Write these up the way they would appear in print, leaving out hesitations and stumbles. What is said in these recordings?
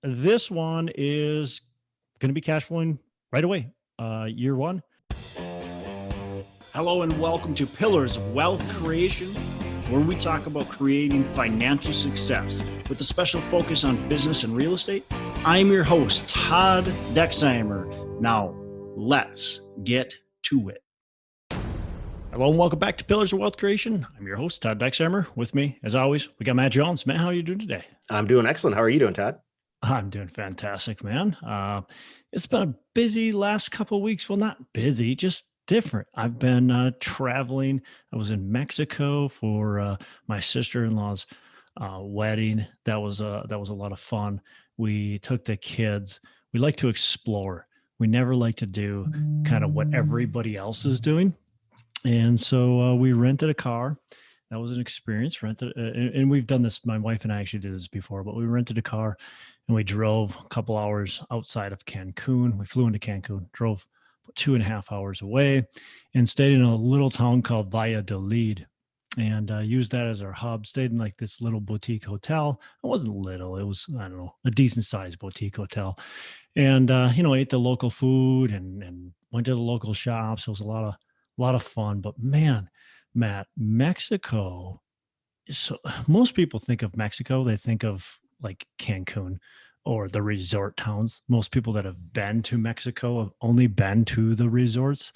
This one is going to be cash flowing right away. Year one. Hello and welcome to Pillars of Wealth Creation, where we talk about creating financial success with a special focus on business and real estate. I'm your host, Todd Dexheimer. Now, let's get to it. Hello and welcome back to Pillars of Wealth Creation. I'm your host, Todd Dexheimer. With me, as always, we got Matt Jones. Matt, how are you doing today? I'm doing excellent. How are you doing, Todd? I'm doing fantastic, man. It's been a busy last couple of weeks. Well, not busy, just different. I've been traveling. I was in Mexico for my sister-in-law's wedding. That was a lot of fun. We took the kids. We like to explore. We never like to do kind of what everybody else is doing. And so we rented a car. That was an experience. And we've done this. My wife and I actually did this before, but we rented a car and we drove a couple hours outside of Cancun. We flew into Cancun, drove 2.5 hours away, and stayed in a little town called Valladolid, and used that as our hub. Stayed in like this little boutique hotel. It wasn't little; it was, I don't know, a decent sized boutique hotel. And ate the local food and went to the local shops. It was a lot of fun. But man, Matt, Mexico. So most people think of Mexico, they think of like Cancun or the resort towns. Most people that have been to Mexico have only been to the resorts.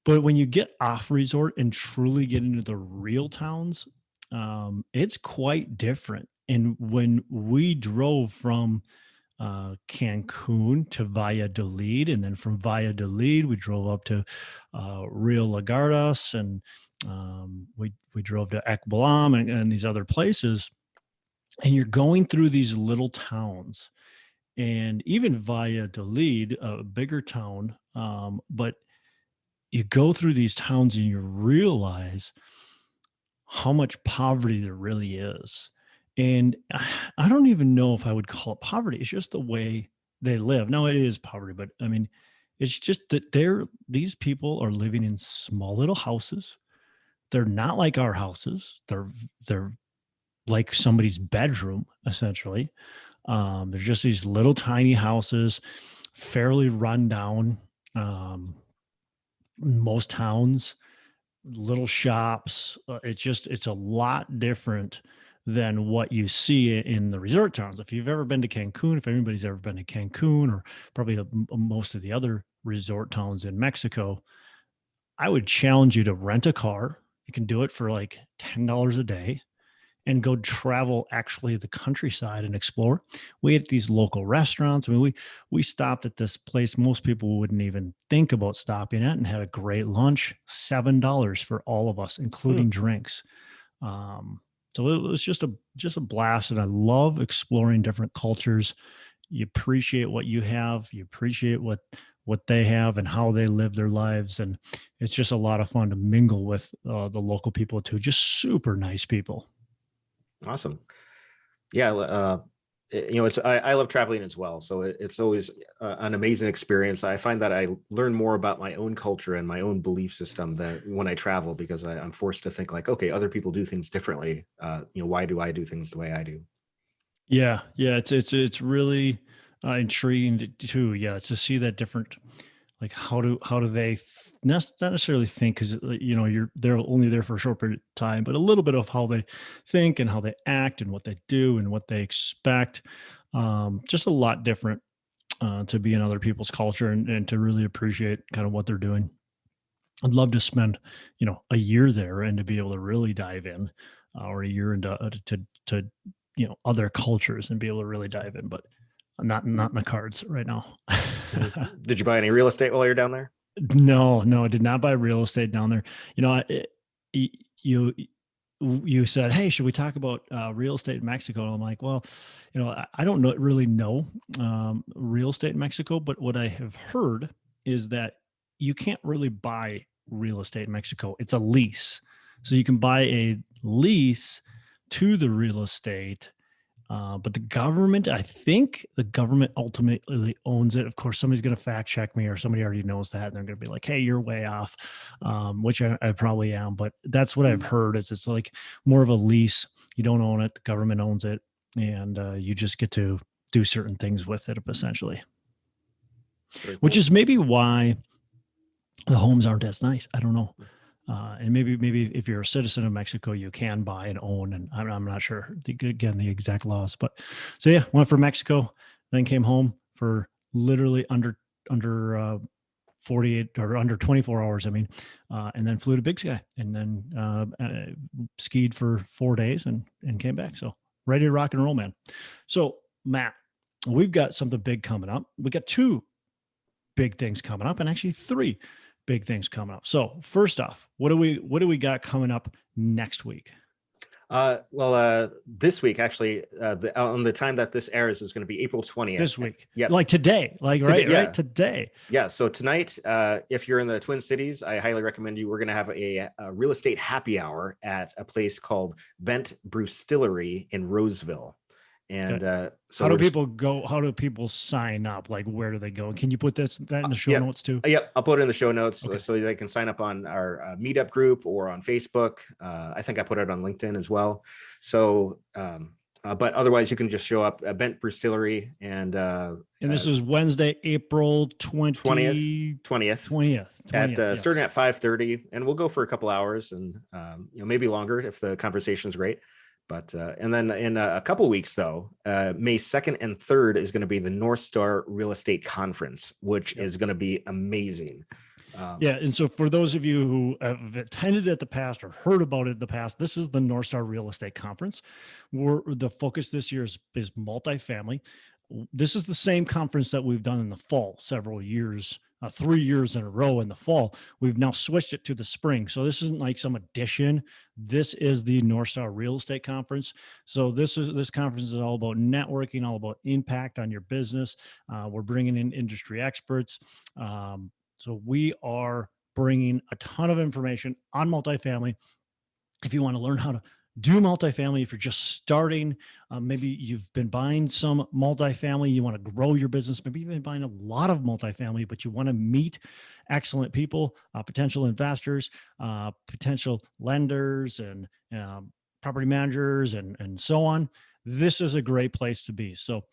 But when you get off resort and truly get into the real towns, it's quite different. And when we drove from Cancun to Valladolid, and then from Valladolid, we drove up to Rio Lagardas, and we drove to Ekbalam and these other places. And you're going through these little towns, and even Valladolid, a bigger town, but you go through these towns and you realize how much poverty there really is. And I don't even know if I would call it poverty. It's just the way they live. Now, it is poverty, but I mean, it's just that these people are living in small little houses. They're not like our houses. They're like somebody's bedroom, essentially. There's just these little tiny houses, fairly run down. Most towns, little shops. It's a lot different than what you see in the resort towns. If you've ever been to Cancun, if anybody's ever been to Cancun, or probably most of the other resort towns in Mexico, I would challenge you to rent a car. You can do it for like $10 a day and go travel actually the countryside and explore. We ate at these local restaurants. I mean, we stopped at this place most people wouldn't even think about stopping at, and had a great lunch. $7 for all of us, including drinks. So it was just a blast, and I love exploring different cultures. You appreciate what you have. You appreciate what they have and how they live their lives, and it's just a lot of fun to mingle with the local people too. Just super nice people. Awesome. Yeah. I love traveling as well. So it's always an amazing experience. I find that I learn more about my own culture and my own belief system than when I travel, because I'm forced to think like, okay, other people do things differently. Why do I do things the way I do? Yeah. It's really intriguing too. Yeah, to see that different, like how do they not necessarily think, because they're only there for a short period of time, but a little bit of how they think and how they act and what they do and what they expect. Just a lot different to be in other people's culture, and to really appreciate kind of what they're doing. I'd love to spend a year there and to be able to really dive in, or a year into to other cultures and be able to really dive in, but not in the cards right now. Did you buy any real estate while you're down there? No, I did not buy real estate down there. You said, "Hey, should we talk about real estate in Mexico?" And I'm like, "Well, I don't really know real estate in Mexico, but what I have heard is that you can't really buy real estate in Mexico. It's a lease, so you can buy a lease to the real estate." But I think the government ultimately owns it. Of course, somebody's going to fact check me, or somebody already knows that, and they're going to be like, "Hey, you're way off," which I probably am. But that's what I've heard. It's like more of a lease. You don't own it. The government owns it, and you just get to do certain things with it, essentially, Very which cool. is maybe why the homes aren't as nice. I don't know. And maybe if you're a citizen of Mexico, you can buy and own, and I'm not sure the exact laws, but so yeah, went for Mexico, then came home for literally under 48 or under 24 hours. I mean, and then flew to Big Sky, and then skied for 4 days and came back. So ready to rock and roll, man. So Matt, we've got something big coming up. We got two big things coming up, and actually three big things coming up. So first off, what do we got coming up next week? This week, actually, on the time that this airs is going to be April 20th. This week. Yep. Like today, like Today, right, yeah. right today. Yeah. So tonight, if you're in the Twin Cities, I highly recommend you. We're going to have a real estate happy hour at a place called Bent Brewstillery in Roseville. And so how do people go? How do people sign up? Like, where do they go? Can you put that in the show notes too? Yep, I'll put it in the show notes so they can sign up on our meetup group or on Facebook. I think I put it on LinkedIn as well. So, but otherwise, you can just show up at Bent Brewstillery and this is Wednesday, April 20th. 20th. At starting at 5:30, and we'll go for a couple hours and maybe longer if the conversation's great. But and then in a couple of weeks, though, May 2nd and 3rd is going to be the North Star Real Estate Conference, which is going to be amazing. And so for those of you who have attended it the past or heard about it in the past, this is the North Star Real Estate Conference. The focus this year is multifamily. This is the same conference that we've done in the fall several years. 3 years in a row in the fall. We've now switched it to the spring. So this isn't like some addition. This is the North Star Real Estate Conference. So this conference is all about networking, all about impact on your business. We're bringing in industry experts. So we are bringing a ton of information on multifamily. If you want to learn how to do multifamily, if you're just starting, maybe you've been buying some multifamily, you want to grow your business, maybe you've been buying a lot of multifamily, but you want to meet excellent people, potential investors, potential lenders, and property managers, and so on. This is a great place to be. So,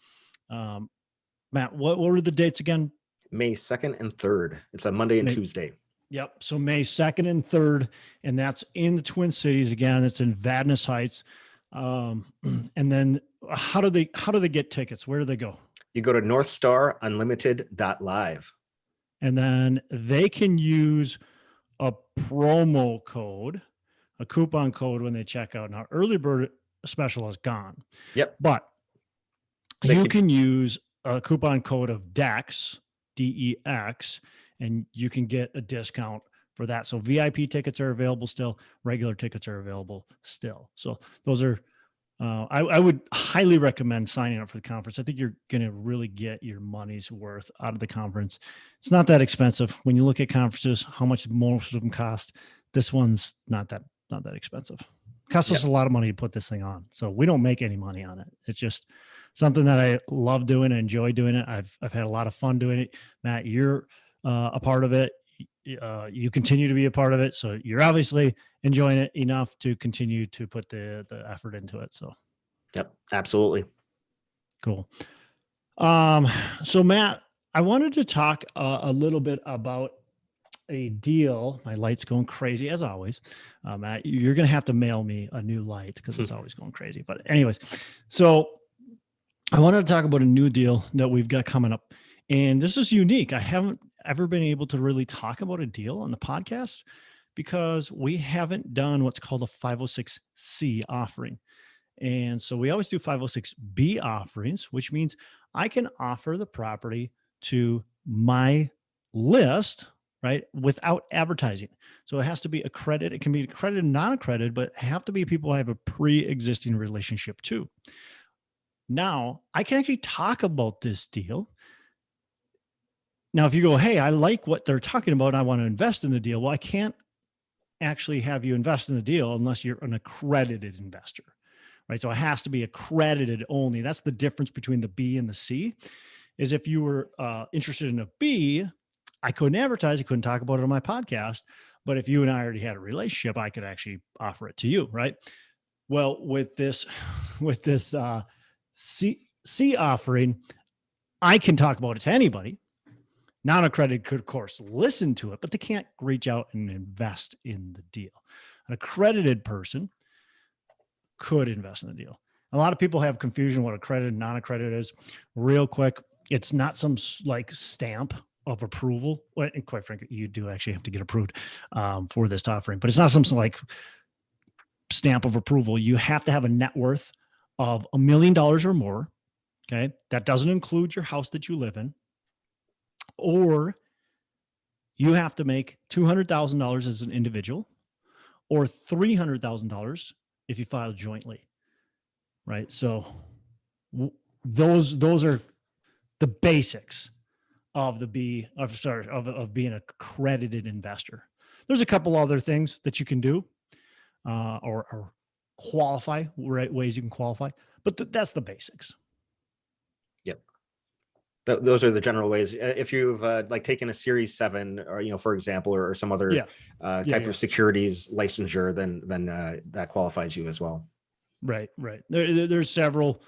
Matt, what were the dates again? May 2nd and 3rd. It's a Monday and Tuesday. Yep. So May 2nd and 3rd, and that's in the Twin Cities. Again, it's in Vadnais Heights. And then how do they get tickets? Where do they go? You go to northstarunlimited.live. And then they can use a promo code, a coupon code when they check out. Now, early bird special is gone. Yep. But you can use a coupon code of DEX, DEX, and you can get a discount for that. So VIP tickets are available still. Regular tickets are available still. So those are, I would highly recommend signing up for the conference. I think you're going to really get your money's worth out of the conference. It's not that expensive. When you look at conferences, how much most of them cost, this one's not that expensive. It costs us a lot of money to put this thing on. So we don't make any money on it. It's just something that I love doing and enjoy doing it. I've had a lot of fun doing it. Matt, you're a part of it. You continue to be a part of it. So you're obviously enjoying it enough to continue to put the effort into it. So. Yep, absolutely. Cool. So Matt, I wanted to talk a little bit about a deal. My light's going crazy as always. Matt, you're going to have to mail me a new light because it's always going crazy. But anyways, so I wanted to talk about a new deal that we've got coming up. And this is unique. I haven't ever been able to really talk about a deal on the podcast because we haven't done what's called a 506C offering. And so we always do 506B offerings, which means I can offer the property to my list, right, without advertising. So it has to be accredited. It can be accredited, non-accredited, but have to be people I have a pre-existing relationship to. Now, I can actually talk about this deal. Now, if you go, hey, I like what they're talking about, and I want to invest in the deal. Well, I can't actually have you invest in the deal unless you're an accredited investor, right? So it has to be accredited only. That's the difference between the B and the C, is if you were interested in a B, I couldn't advertise, I couldn't talk about it on my podcast. But if you and I already had a relationship, I could actually offer it to you, right? Well, with this C offering, I can talk about it to anybody. Non-accredited could, of course, listen to it, but they can't reach out and invest in the deal. An accredited person could invest in the deal. A lot of people have confusion what accredited and non-accredited is. Real quick, it's not some like stamp of approval. And quite frankly, you do actually have to get approved for this offering, but it's not something like stamp of approval. You have to have a net worth of $1 million or more. Okay. That doesn't include your house that you live in, or you have to make $200,000 as an individual or $300,000 if you file jointly. Right. So those are the basics of being an accredited investor. There's a couple other things that you can do or qualify, right? Ways you can qualify, but that's the basics. Yep. Those are the general ways. If you've like taken a Series 7 or, for example, or some other type of securities licensure, then that qualifies you as well. Right. There's several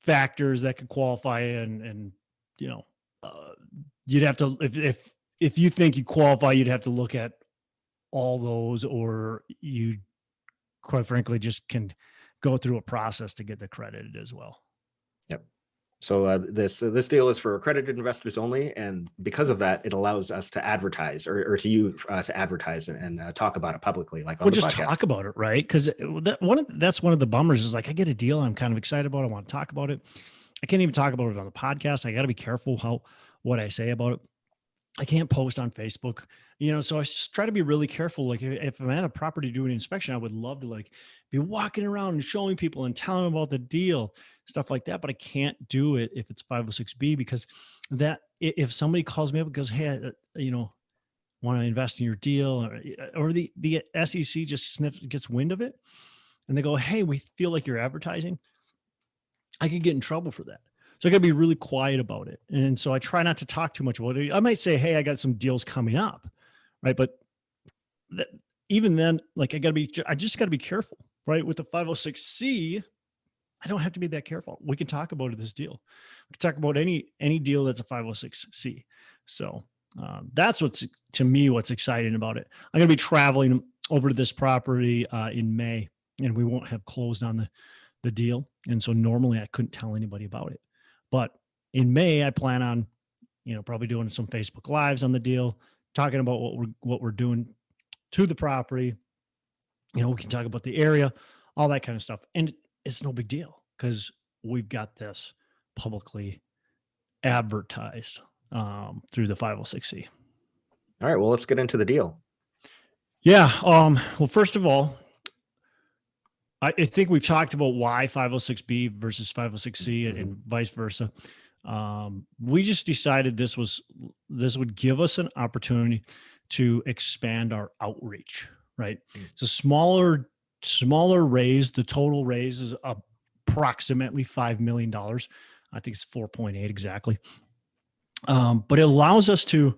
factors that could qualify, and you'd have to, if you think you qualify, you'd have to look at all those, or you quite frankly just can go through a process to get accredited as well. Yep. So this deal is for accredited investors only, and because of that, it allows us to advertise, or to you to advertise and talk about it publicly, like on the just podcast. Talk about it, right? Because that's one of the bummers is like, I get a deal I'm kind of excited about, I want to talk about it. I can't even talk about it on the podcast. I got to be careful what I say about it. I can't post on Facebook, so I just try to be really careful. Like if I'm at a property doing an inspection, I would love to like be walking around and showing people and telling them about the deal, stuff like that. But I can't do it if it's 506B, because that if somebody calls me up and goes, hey, want to invest in your deal, or the SEC just gets wind of it and they go, hey, we feel like you're advertising, I could get in trouble for that. So I got to be really quiet about it. And so I try not to talk too much about it. I might say, hey, I got some deals coming up. Right. But even then, like I just got to be careful, right? With the 506C, I don't have to be that careful. We can talk about this deal. We can talk about any deal that's a 506C. So that's what's exciting about it. I'm going to be traveling over to this property in May, and we won't have closed on the deal. And so normally I couldn't tell anybody about it. But in May, I plan on, probably doing some Facebook Lives on the deal, talking about what we're doing to the property. We can talk about the area, all that kind of stuff. And it's no big deal because we've got this publicly advertised through the 506C. All right. Well, let's get into the deal. Yeah. Well, first of all, I think we've talked about why 506B versus 506C and vice versa. We just decided this would give us an opportunity to expand our outreach, right? It's a smaller raise. The total raise is approximately $5 million. I think it's 4.8 exactly. But it allows us to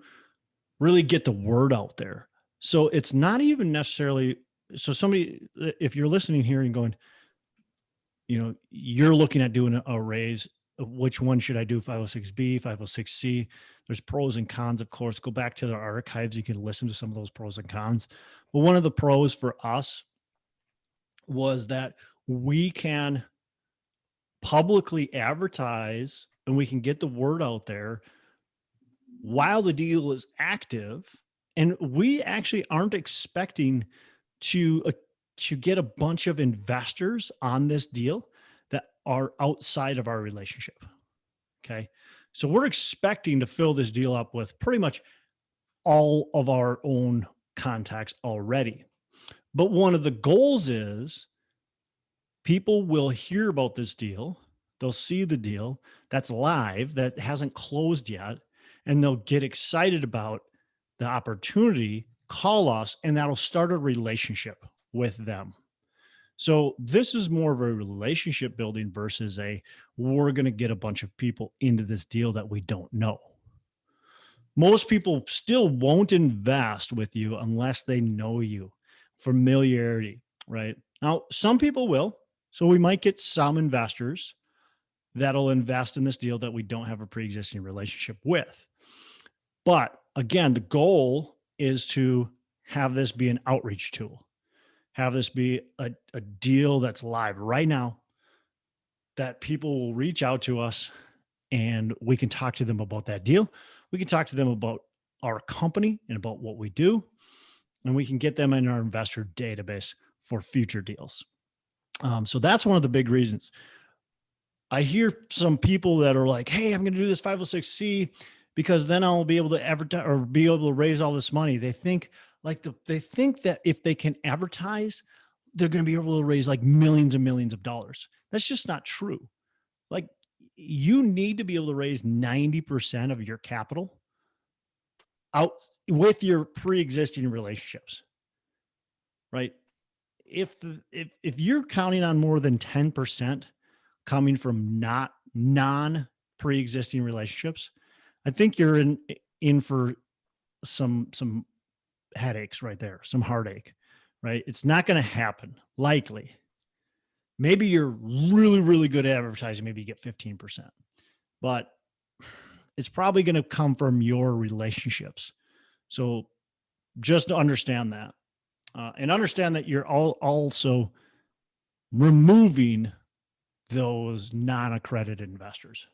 really get the word out there. So it's not even necessarily, so somebody, if you're listening here and going, you're looking at doing a raise, which one should I do? 506B, 506C. There's pros and cons, of course. Go back to the archives. You can listen to some of those pros and cons. But one of the pros for us was that we can publicly advertise and we can get the word out there while the deal is active. And we actually aren't expecting to get a bunch of investors on this deal that are outside of our relationship. Okay. So we're expecting to fill this deal up with pretty much all of our own contacts already. But one of the goals is people will hear about this deal. They'll see the deal that's live, that hasn't closed yet, and they'll get excited about the opportunity, call us, and that'll start a relationship with them. So this is more of a relationship building versus we're going to get a bunch of people into this deal that we don't know. Most people still won't invest with you unless they know you. Familiarity, right? Now, some people will. So we might get some investors that'll invest in this deal that we don't have a pre-existing relationship with. But again, the goal is to have this be an outreach tool, have this be a deal that's live right now, that people will reach out to us and we can talk to them about that deal. We can talk to them about our company and about what we do, and we can get them in our investor database for future deals. So that's one of the big reasons. I hear some people that are like, hey, I'm going to do this 506C because then I'll be able to advertise or be able to raise all this money. They think they think that if they can advertise, they're going to be able to raise like millions and millions of dollars. That's just not true. Like, you need to be able to raise 90% of your capital out with your pre-existing relationships, right? If you're counting on more than 10% coming from not non pre-existing relationships, I think you're in for some headaches right there, some heartache, right? It's not going to happen likely. Maybe you're really, really good at advertising. Maybe you get 15%, but it's probably going to come from your relationships. So just understand that, and understand that you're also removing those non-accredited investors.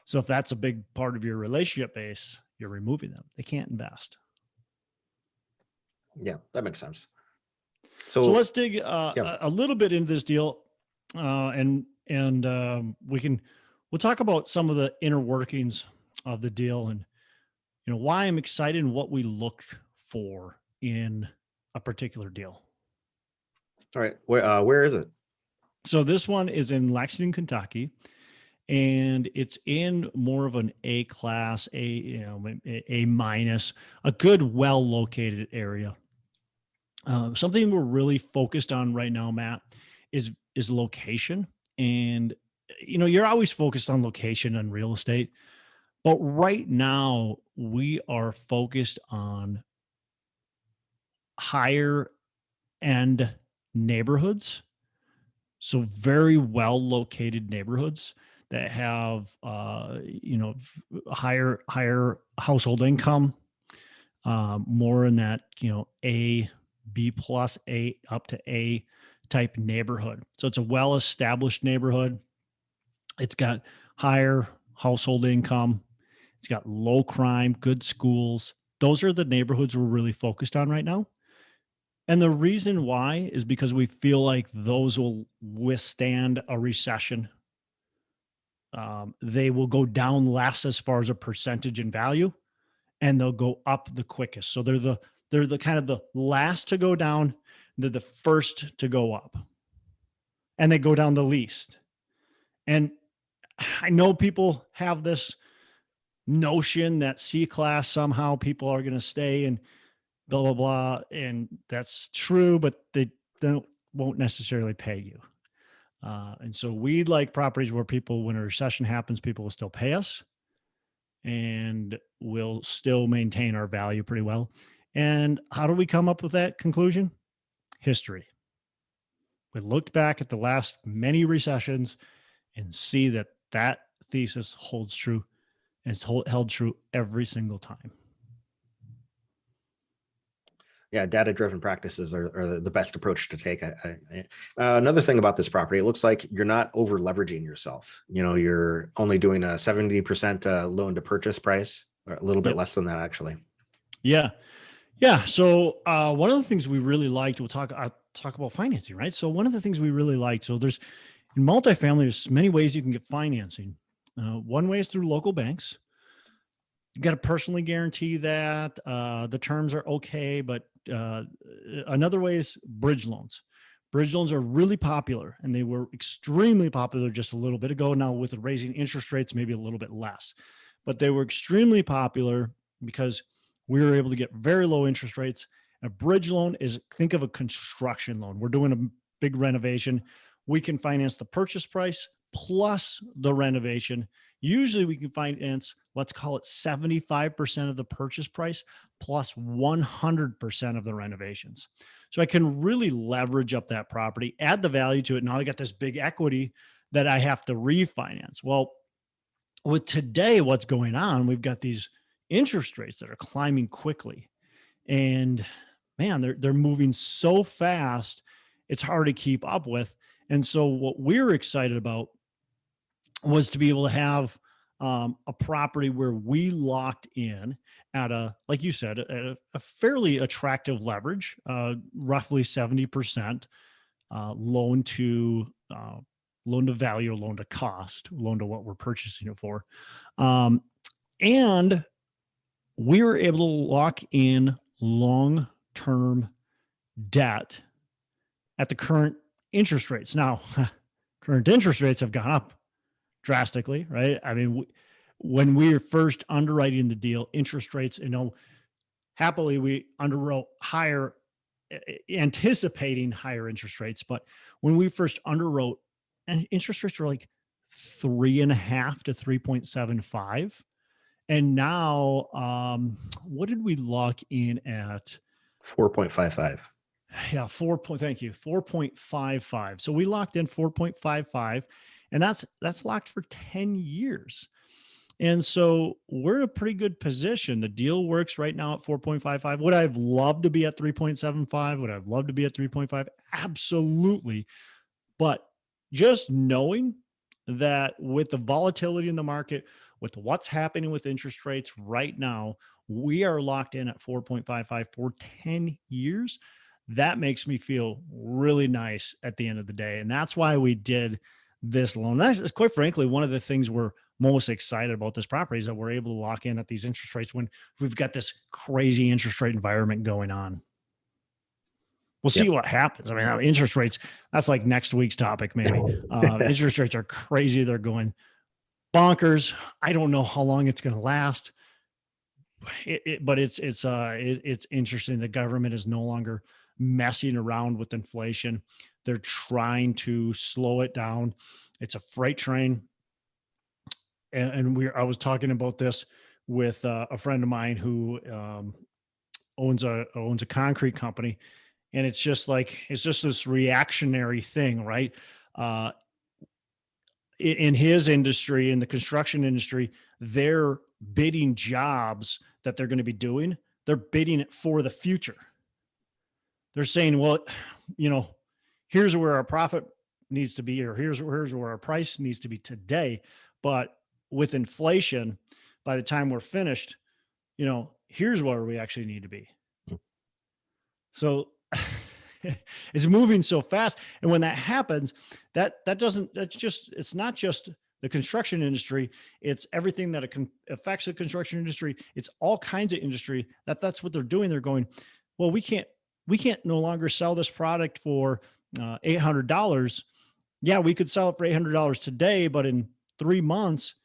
So if that's a big part of your relationship base, you're removing them. They can't invest. Yeah, that makes sense. So let's dig yeah. a little bit into this deal, and we'll talk about some of the inner workings of the deal, and why I'm excited and what we look for in a particular deal. All right. Where is it? So this one is in Lexington, Kentucky, and it's in more of an A class, A minus, a good, well located area. Something we're really focused on right now, Matt, is location. And you're always focused on location and real estate, but right now we are focused on higher end neighborhoods. So very well located neighborhoods that have higher household income, more in that A, B plus, A up to A type neighborhood. So it's a well established neighborhood. It's got higher household income. It's got low crime, good schools. Those are the neighborhoods we're really focused on right now. And the reason why is because we feel like those will withstand a recession. They will go down less as far as a percentage in value, and they'll go up the quickest. So they're the kind of the last to go down. They're the first to go up, and they go down the least. And I know people have this notion that C-class somehow people are going to stay and blah, blah, blah. And that's true, but they won't necessarily pay you. And so we like properties where people, when a recession happens, people will still pay us and we'll still maintain our value pretty well. And how do we come up with that conclusion? History. We looked back at the last many recessions and see that that thesis holds true, and it's held true every single time. Yeah, data-driven practices are the best approach to take. Another thing about this property, it looks like you're not over leveraging yourself. You're only doing a 70% loan to purchase price, or a little bit less than that, actually. Yeah. Yeah. So one of the things we really liked, I'll talk about financing, right? So one of the things we really liked, so there's in multifamily, there's many ways you can get financing. One way is through local banks. You got to personally guarantee that the terms are okay, but another way is bridge loans. Bridge loans are really popular, and they were extremely popular just a little bit ago. Now with the raising interest rates, maybe a little bit less, but they were extremely popular because we were able to get very low interest rates. A bridge loan is, think of a construction loan. We're doing a big renovation. We can finance the purchase price plus the renovation. Usually we can finance, let's call it 75% of the purchase price plus 100% of the renovations. So I can really leverage up that property, add the value to it. Now I got this big equity that I have to refinance. Well, with today, what's going on, we've got these interest rates that are climbing quickly. And man, they're moving so fast, it's hard to keep up with. And so what we're excited about was to be able to have a property where we locked in at a, like you said, at a fairly attractive leverage, roughly 70% loan to loan to value, or loan to cost, loan to what we're purchasing it for. Um, and we were able to lock in long-term debt at the current interest rates. Now, current interest rates have gone up drastically, right? I mean, when we were first underwriting the deal, interest rates, happily we underwrote higher, anticipating higher interest rates. But when we first underwrote, and interest rates were like 3.5 to 3.75. And now, what did we lock in at? 4.55. Yeah, thank you, 4.55. So we locked in 4.55, and that's locked for 10 years. And so we're in a pretty good position. The deal works right now at 4.55. Would I have loved to be at 3.75? Would I have loved to be at 3.5? Absolutely. But just knowing that with the volatility in the market, with what's happening with interest rates right now, we are locked in at 4.55 for 10 years. That makes me feel really nice at the end of the day. And that's why we did this loan. That's quite frankly one of the things we're most excited about this property, is that we're able to lock in at these interest rates when we've got this crazy interest rate environment going on. We'll see Yep. what happens. I mean, interest rates, that's like next week's topic, maybe. Interest rates are crazy. They're going bonkers. I don't know how long it's going to last. But it's interesting. The government is no longer messing around with inflation. They're trying to slow it down. It's a freight train. And I was talking about this with a friend of mine who owns a concrete company. And it's just this reactionary thing, right? Uh, in his industry, in the construction industry, they're bidding jobs that they're going to be doing. They're bidding it for the future. They're saying, well, here's where our profit needs to be, or here's where our price needs to be today. But with inflation, by the time we're finished, here's where we actually need to be. So it's moving so fast. And when that happens, it's not just the construction industry. It's everything that affects the construction industry. It's all kinds of industry that's what they're doing. They're going, well, we can't no longer sell this product for $800. Yeah, we could sell it for $800 today, but in 3 months,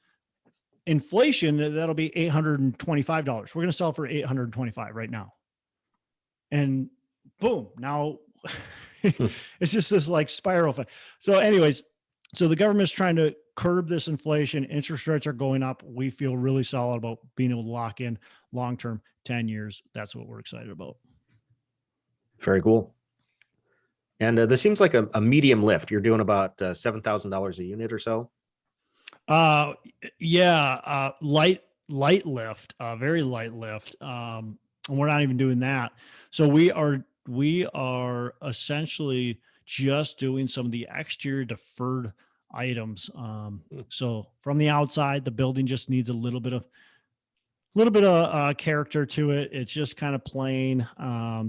inflation, that'll be $825. We're going to sell for $825 right now. And boom, now it's just this like spiral effect. So anyways, the government's trying to curb this inflation. Interest rates are going up. We feel really solid about being able to lock in long-term 10 years. That's what we're excited about. Very cool. And this seems like a medium lift. You're doing about $7,000 a unit or so. Yeah, light lift, very light lift. And we're not even doing that. So we are essentially just doing some of the exterior deferred items. So from the outside, the building just needs a little bit of character to it. It's just kind of plain.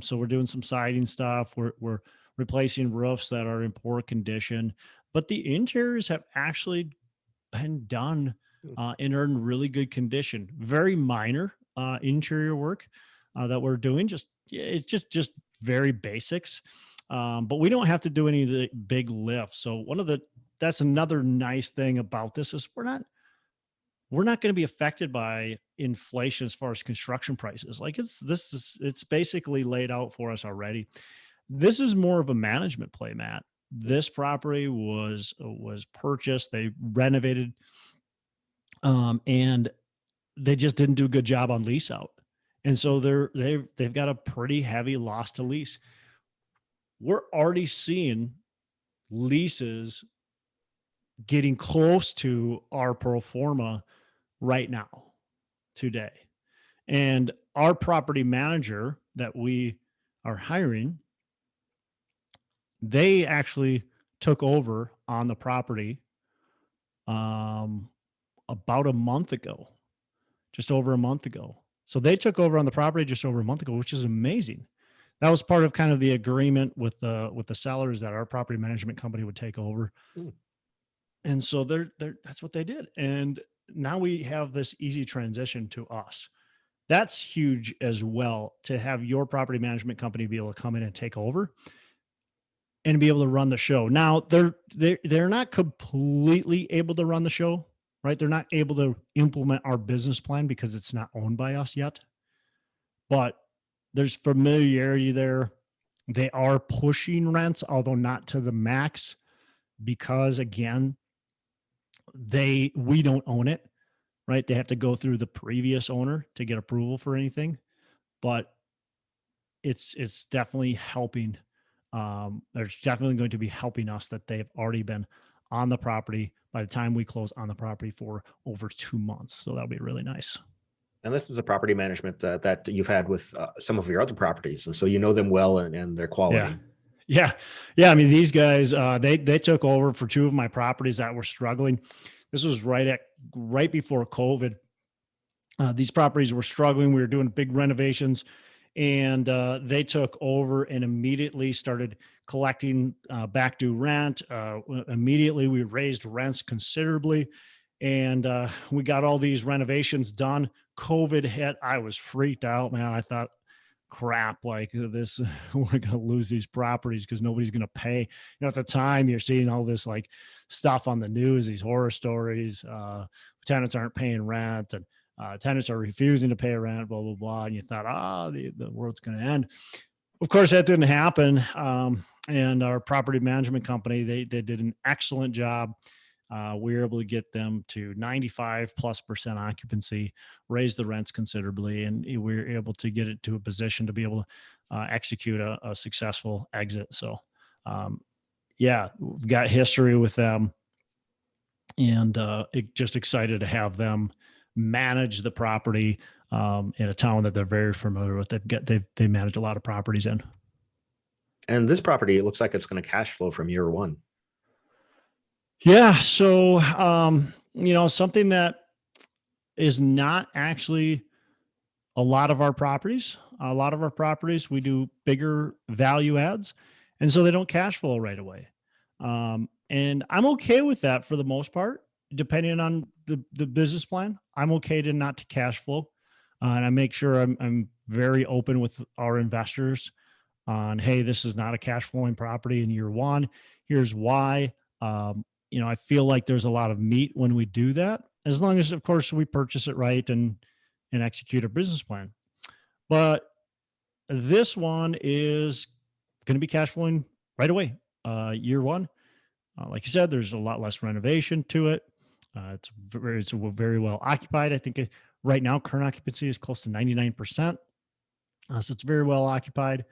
So we're doing some siding stuff. We're replacing roofs that are in poor condition, but the interiors have actually been done and are in really good condition. Very minor interior work that we're doing. It's just very basics. But we don't have to do any of the big lifts. So that's another nice thing about this is we're not going to be affected by inflation as far as construction prices. Like it's basically laid out for us already. This is more of a management play, Matt. This property was purchased, they renovated, and they just didn't do a good job on lease out. And so they've got a pretty heavy loss to lease. We're already seeing leases getting close to our pro forma right now, today. And our property manager that we are hiring, they actually took over on the property um, about a month ago, just over a month ago. So they took over on the property just over a month ago, which is amazing. That was part of kind of the agreement with the sellers that our property management company would take over. Hmm. And so they're that's what they did. And now we have this easy transition to us. That's huge as well, to have your property management company be able to come in and take over and be able to run the show. Now they're not completely able to run the show, right? They're not able to implement our business plan because it's not owned by us yet. But there's familiarity there. They are pushing rents, although not to the max, because again, we don't own it, right? They have to go through the previous owner to get approval for anything. But it's definitely helping. There's definitely going to be helping us that they've already been on the property by the time we close on the property for over 2 months. So that'll be really nice. And this is a property management that you've had with some of your other properties, and so you know them well and their Yeah. quality. Yeah. Yeah. I mean, these guys, they took over for two of my properties that were struggling. This was right before COVID. These properties were struggling. We were doing big renovations, and they took over and immediately started collecting back due rent. Immediately, we raised rents considerably, and we got all these renovations done. COVID hit. I was freaked out, man. I thought, crap, like this, we're going to lose these properties because nobody's going to pay. At the time, you're seeing all this like stuff on the news, these horror stories. Tenants aren't paying rent, and tenants are refusing to pay rent, blah, blah, blah. And you thought, the world's going to end. Of course, that didn't happen. And our property management company, they did an excellent job. We were able to get them to 95+% occupancy, raise the rents considerably, and we were able to get it to a position to be able to execute a successful exit. So, yeah, we've got history with them, and just excited to have them manage the property in a town that they're very familiar with. They manage a lot of properties in. And this property, it looks like it's going to cash flow from year one. Yeah. So, something that is not actually a lot of our properties. A lot of our properties, we do bigger value adds, and so they don't cash flow right away. And I'm okay with that for the most part, depending on the business plan. I'm okay to not to cash flow, and I make sure I'm very open with our investors on, hey, this is not a cash flowing property in year one. Here's why. I feel like there's a lot of meat when we do that, as long as, of course, we purchase it right and execute a business plan. But this one is going to be cash flowing right away. Year one, like you said, there's a lot less renovation to it. It's very well occupied. I think right now current occupancy is close to 99%. So it's very well occupied,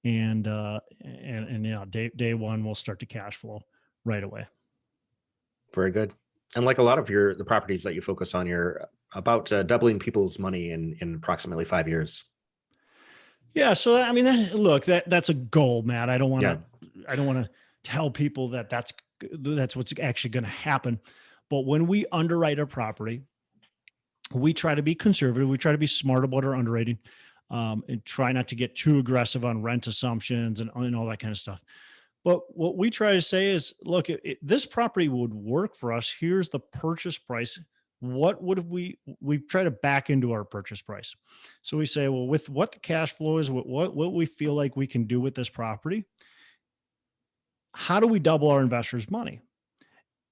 and day one we'll start to cash flow right away. Very good. And like a lot of the properties that you focus on, you're about doubling people's money in approximately 5 years. Yeah. So I mean, look, that's a goal, Matt. Yeah. I don't want to tell people that that's what's actually going to happen. But when we underwrite a property, we try to be conservative. We try to be smart about our underwriting, and try not to get too aggressive on rent assumptions and all that kind of stuff. But what we try to say is, look, this property would work for us. Here's the purchase price. What would we try to back into our purchase price? So we say, well, with what the cash flow is, what we feel like we can do with this property, how do we double our investors' money?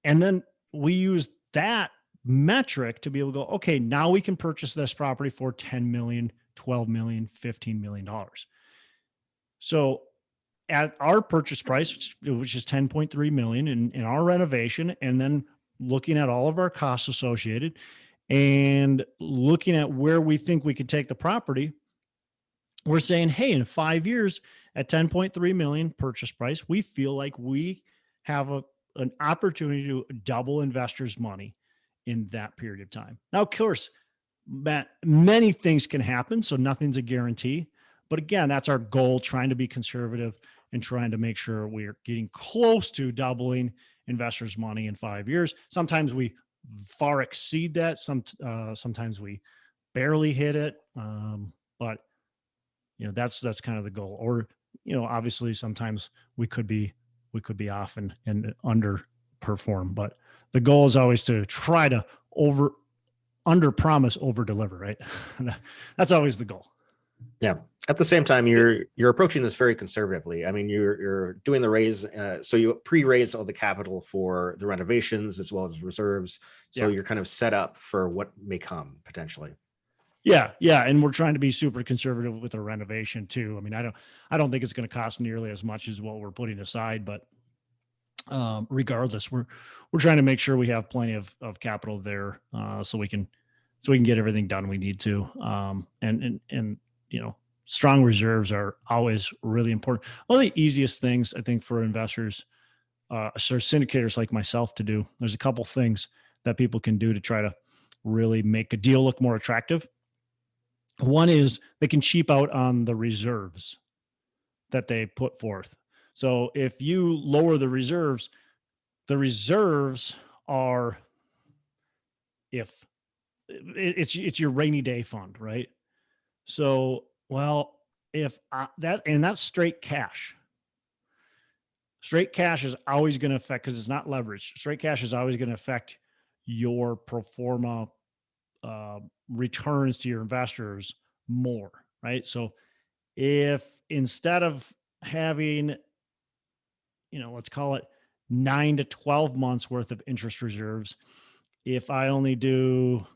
And then we use that metric to be able to go, okay, now we can purchase this property for 10 million, 12 million, $15 million. So at our purchase price, which is 10.3 million in our renovation, and then looking at all of our costs associated and looking at where we think we could take the property, we're saying, hey, in 5 years at 10.3 million purchase price, we feel like we have an opportunity to double investors' money in that period of time. Now, of course, many things can happen, so nothing's a guarantee. But again, that's our goal, trying to be conservative and trying to make sure we're getting close to doubling investors' money in 5 years. Sometimes we far exceed that. Sometimes we barely hit it. But that's kind of the goal. Or obviously sometimes we could be off and underperform. But the goal is always to try to under promise, over deliver, right? That's always the goal. Yeah. At the same time, you're approaching this very conservatively. I mean, you're doing the raise, so you pre-raise all the capital for the renovations as well as reserves. So Yeah. you're kind of set up for what may come potentially. Yeah, yeah, and we're trying to be super conservative with the renovation too. I mean, I don't think it's going to cost nearly as much as what we're putting aside, but regardless, we're trying to make sure we have plenty of capital there, so we can get everything done we need to. And strong reserves are always really important. One of the easiest things I think for investors, sort of syndicators like myself, to do. There's a couple things that people can do to try to really make a deal look more attractive. One is they can cheap out on the reserves that they put forth. So if you lower the reserves are, if it's your rainy day fund, right? So, well, if that's straight cash. Straight cash is always going to affect, because it's not leveraged. Straight cash is always going to affect your pro forma uh, returns to your investors more, right? So if instead of having, let's call it 9 to 12 months worth of interest reserves, if I only do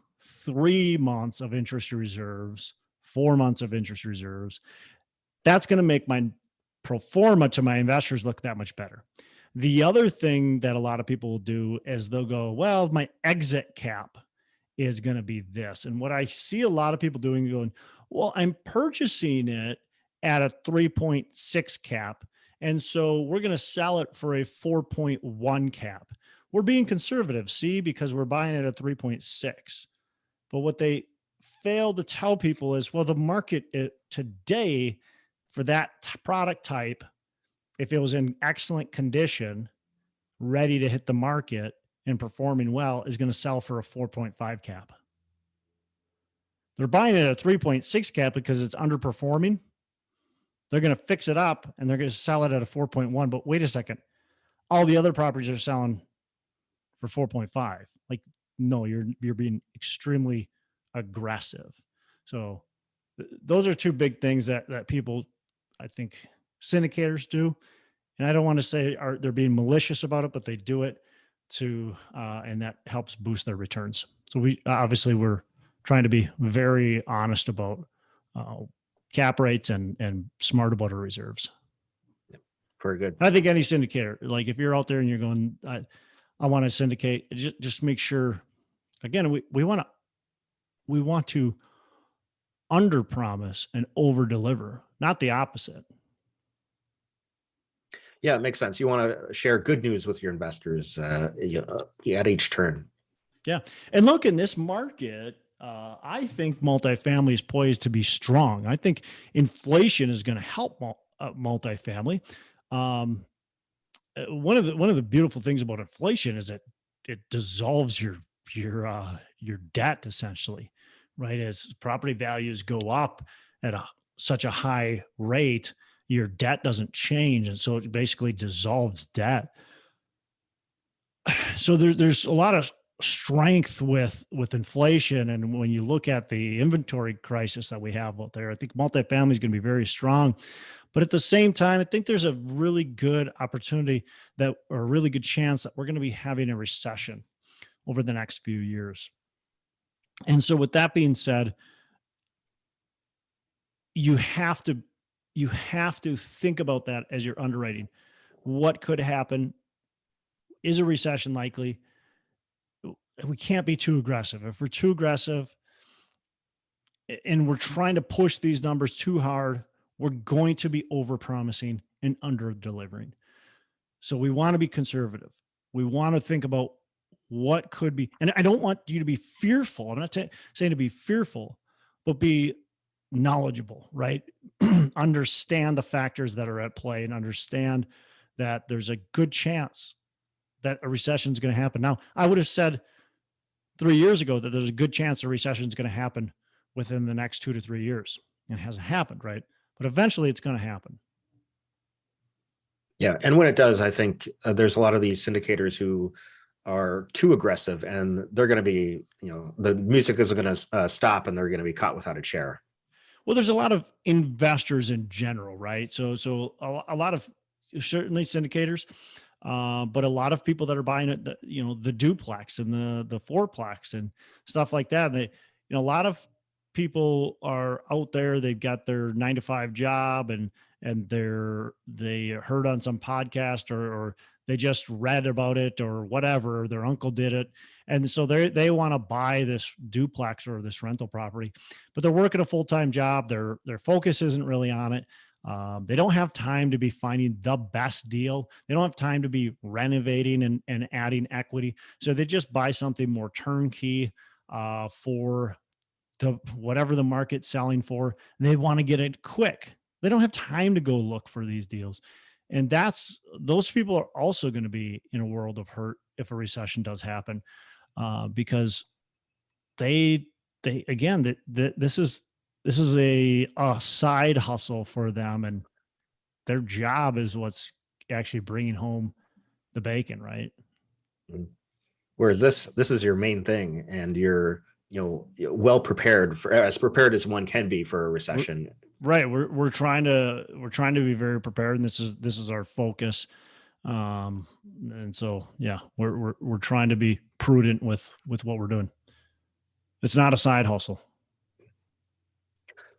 3 months of interest reserves, 4 months of interest reserves, that's going to make my pro forma to my investors look that much better. The other thing that a lot of people will do is they'll go, well, my exit cap is going to be this. And what I see a lot of people doing, going, well, I'm purchasing it at a 3.6 cap. And so we're going to sell it for a 4.1 cap. We're being conservative, see, because we're buying it at 3.6. But what they fail to tell people is, well, the market today for that product type, if it was in excellent condition, ready to hit the market and performing well, is going to sell for a 4.5 cap. They're buying it at a 3.6 cap because it's underperforming. They're going to fix it up and they're going to sell it at a 4.1. But wait a second, all the other properties are selling for 4.5. Like, no, you're being extremely aggressive. So those are two big things that people, I think, syndicators do. And I don't want to say they're being malicious about it, but they do it and that helps boost their returns. So we're trying to be very honest about cap rates and smart about our reserves. Very good. And I think any syndicator, like if you're out there and you're going, I want to syndicate, just make sure, again, we want to under promise and over deliver, not the opposite. Yeah, it makes sense. You want to share good news with your investors at each turn. Yeah. And look, in this market, I think multifamily is poised to be strong. I think inflation is going to help multifamily. One of the beautiful things about inflation is that it dissolves your debt, essentially, right? As property values go up at such a high rate, your debt doesn't change, and so it basically dissolves debt. So there's a lot of strength with inflation, and when you look at the inventory crisis that we have out there, I think multifamily is going to be very strong. But at the same time, I think there's a really good opportunity or a really good chance that we're going to be having a recession over the next few years. And so with that being said, you have to think about that as you're underwriting. What could happen? Is a recession likely? We can't be too aggressive. If we're too aggressive and we're trying to push these numbers too hard, we're going to be over promising and under delivering. So we want to be conservative. We want to think about what could be, and I don't want you to be fearful. I'm not saying to be fearful, but be knowledgeable, right? Understand the factors that are at play and understand that there's a good chance that a recession is going to happen. Now, I would have said 3 years ago that there's a good chance a recession is going to happen within the next 2 to 3 years. And it hasn't happened, right? But eventually it's going to happen. Yeah, and when it does, I think there's a lot of these syndicators who are too aggressive, and they're going to be, the music is going to stop, and they're going to be caught without a chair. Well, there's a lot of investors in general, right? So a lot of certainly syndicators, but a lot of people that are buying it, the duplex and the fourplex and stuff like that. They, a lot of people are out there. They've got their 9 to 5 job, and they heard on some podcast, or they just read about it or whatever, or their uncle did it. And so they want to buy this duplex or this rental property, but they're working a full-time job. Their focus isn't really on it. They don't have time to be finding the best deal. They don't have time to be renovating and adding equity. So they just buy something more turnkey for whatever the market's selling for. And they want to get it quick. They don't have time to go look for these deals. And those people are also going to be in a world of hurt if a recession does happen, because they again, this is a side hustle for them, and their job is what's actually bringing home the bacon, right? Whereas this is your main thing, and you're well prepared, for as prepared as one can be for a recession. Right. We're trying to be very prepared, and this is our focus. And so, yeah, we're trying to be prudent with what we're doing. It's not a side hustle.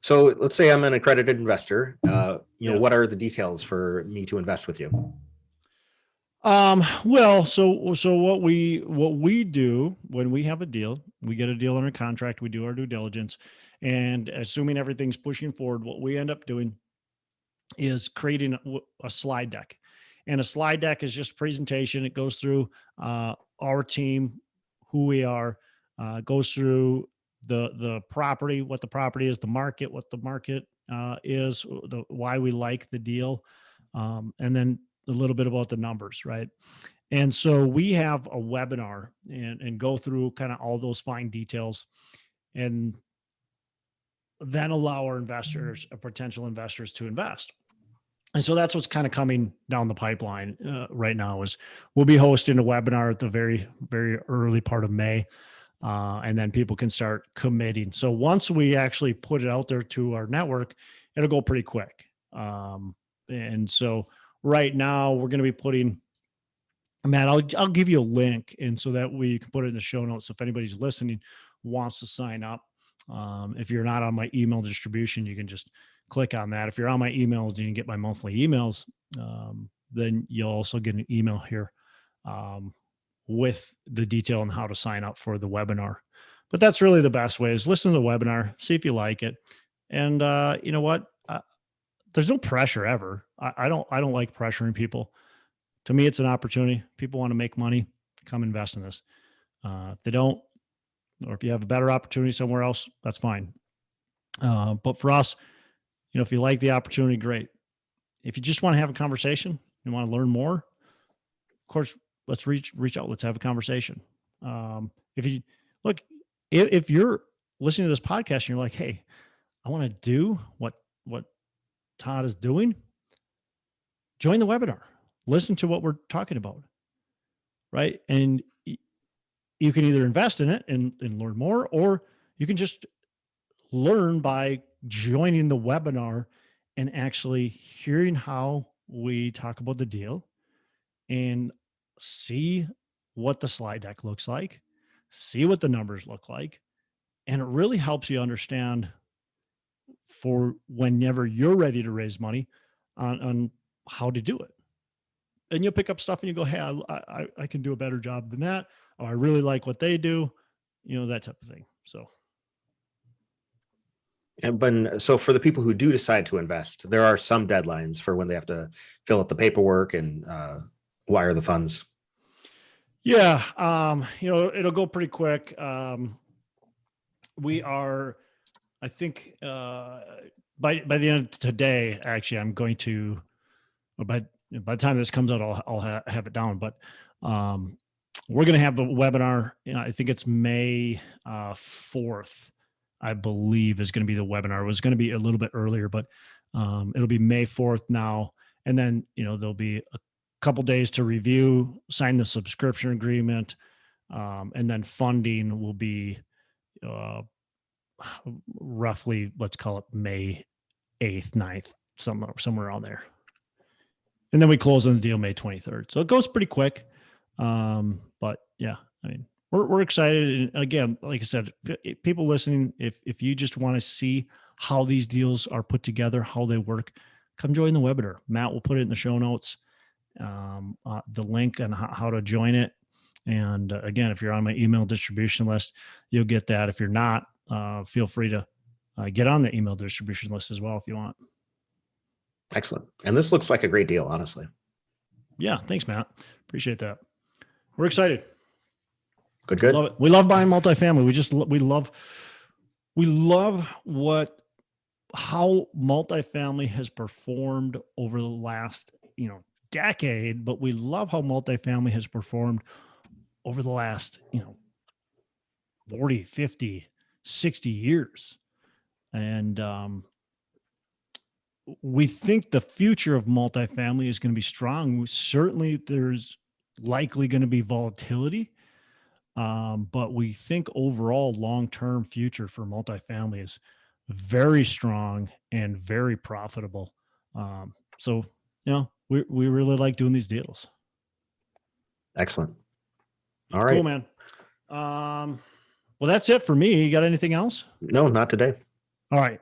So let's say I'm an accredited investor. Yeah. What are the details for me to invest with you? Well, so what we do when we have a deal, we get a deal under contract, we do our due diligence, and assuming everything's pushing forward, what we end up doing is creating a slide deck. And a slide deck is just presentation. It goes through our team, who we are, goes through the property, what the property is, the market, what the market is, why we like the deal, and then a little bit about the numbers, right? And so we have a webinar and go through kind of all those fine details, and then allow our investors, potential investors, to invest. And so that's what's kind of coming down the pipeline right now. Is we'll be hosting a webinar at the very, very early part of May. And then people can start committing. So once we actually put it out there to our network, it'll go pretty quick. And so right now we're going to be putting, Matt, I'll give you a link, and so that we can put it in the show notes. So if anybody's listening wants to sign up, if you're not on my email distribution, you can just click on that. If you're on my emails, you can get my monthly emails. Then you'll also get an email here with the detail on how to sign up for the webinar. But that's really the best way, is listen to the webinar, see if you like it. And you know what? There's no pressure ever. I don't like pressuring people. To me, it's an opportunity. People want to make money, come invest in this. If they don't, or if you have a better opportunity somewhere else, that's fine. But for us, if you like the opportunity, great. If you just want to have a conversation and want to learn more, of course, let's reach out. Let's have a conversation. If you're listening to this podcast and you're like, hey, I want to do what Todd is doing, join the webinar. Listen to what we're talking about, right? And you can either invest in it and learn more, or you can just learn by joining the webinar and actually hearing how we talk about the deal and see what the slide deck looks like, see what the numbers look like. And it really helps you understand for whenever you're ready to raise money on how to do it. And you'll pick up stuff and you go, hey, I can do a better job than that. Or I really like what they do, that type of thing. So. So for the people who do decide to invest, there are some deadlines for when they have to fill out the paperwork and wire the funds. Yeah. It'll go pretty quick. We are, I think, by the end of today, actually, I'm going to, or by the time this comes out, I'll have it down. But um, we're going to have a webinar. I think it's May 4th, I believe, is going to be the webinar. It was going to be a little bit earlier, but it'll be May 4th now. And then, there'll be a couple days to review, sign the subscription agreement, and then funding will be uh, roughly, let's call it May 8th, 9th, somewhere around there. And then we close on the deal May 23rd. So it goes pretty quick. But yeah, I mean, we're excited. And again, like I said, people listening, if you just want to see how these deals are put together, how they work, come join the webinar. Matt will put it in the show notes, the link and how to join it. And again, if you're on my email distribution list, you'll get that. If you're not, feel free to get on the email distribution list as well if you want. Excellent. And this looks like a great deal, honestly. Yeah. Thanks, Matt. Appreciate that. We're excited. Good. Love it. We love buying multifamily. We love how multifamily has performed over the last, decade, but we love how multifamily has performed over the last, 40, 50, 60 years. And, we think the future of multifamily is going to be strong. Certainly there's likely going to be volatility. But we think overall long-term future for multifamily is very strong and very profitable. So, we really like doing these deals. Excellent. All right. Cool, man. Well, that's it for me. You got anything else? No, not today. All right.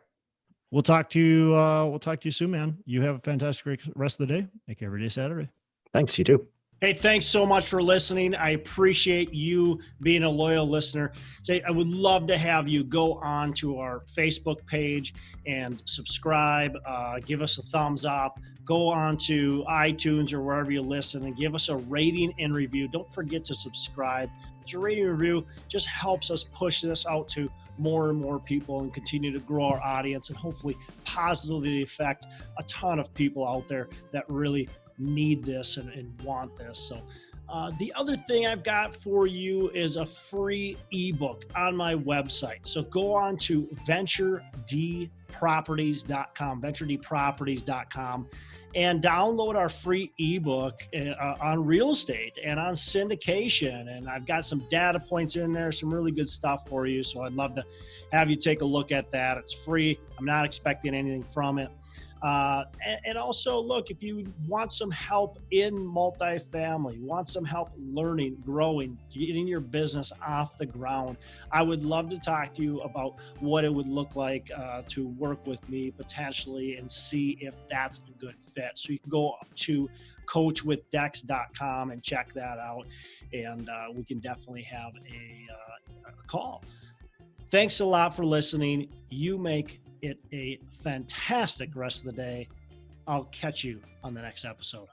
We'll talk to you soon, man. You have a fantastic rest of the day. Make every day Saturday. Thanks. You too. Hey, thanks so much for listening. I appreciate you being a loyal listener. I would love to have you go on to our Facebook page and subscribe, give us a thumbs up, go on to iTunes or wherever you listen and give us a rating and review. Don't forget to subscribe. Your rating and review just helps us push this out to more and more people and continue to grow our audience and hopefully positively affect a ton of people out there that really need this and want this. So the other thing I've got for you is a free ebook on my website. So go on to venturedproperties.com, and download our free ebook on real estate and on syndication. And I've got some data points in there, some really good stuff for you. So I'd love to have you take a look at that. It's free. I'm not expecting anything from it. And also, look, if you want some help in multifamily, want some help learning, growing, getting your business off the ground, I would love to talk to you about what it would look like to work with me potentially and see if that's a good fit. So you can go to coachwithdex.com and check that out. And we can definitely have a call. Thanks a lot for listening. You make it a fantastic rest of the day. I'll catch you on the next episode.